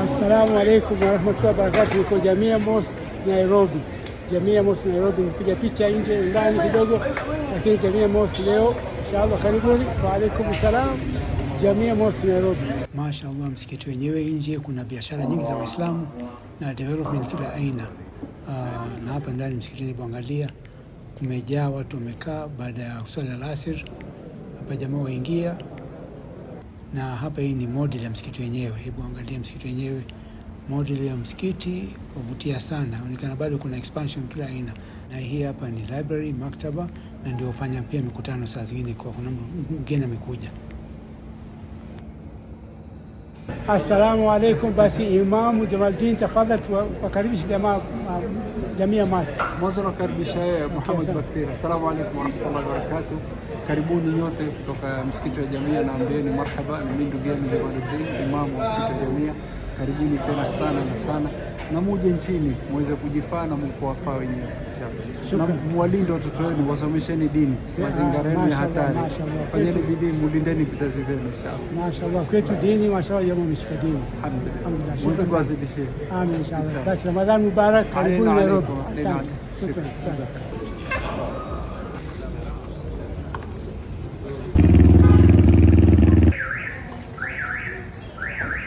Assalamu alaikum warahmatullahi wabarakatuh. Niko Jamia Mosque Nairobi. Jamia Mosque Nairobi, nipiga picha nje ndani kidogo, lakini Jamia Mosque leo inshallah. Karibuni. Wa alaikum salam. Jamia Mosque Nairobi. Mashaallah, msikiti wenyewe nje kuna biashara nyingi za Waislamu na development kila aina. Na hapa ndani msikitini kuangalia kumejaa watu wamekaa baada ya swala la asr. Hapa jamaa waingia, na hapa hii ni model ya msikiti wenyewe. Hebu angalia msikiti wenyewe, model ya msikiti uvutia sana, inaonekana bado kuna expansion kila aina. Na hii hapa ni library, maktaba, na ndio ufanya pia mikutano saa zingine kwa kuna mgeni amekuja. Assalamu alaikum. Basi Imamu Jamaldin, tafadhali tuwakaribishe Jamia Mosque. Mwanzo nakaribisha Muhammad Bakir. Assalamu alaikum warahmatullahi wabarakatuh. Karibuni nyote kutoka msikiti wa Jamia, na ambieni marhaba. Mimi ndugu yenu Jamaldin, imamu wa msikiti wa Jamia. Karibuni tena sana na sana, na muje nchini muweze kujifaa na mkuwafaa wenyewe inshallah. Na mwalinde watoto wenu, wasomesheni dini, mazingareni hatari. Fanyeni bidii, mulindeni vizazi vyenu inshallah. Mashaallah, kwetu dini mashaallah, jamaa mshika dini. Alhamdulillah. Mungu azidishie. Amin inshallah. Basi Ramadhan Mubarak. Karibuni Nairobi. Asante. Shukran.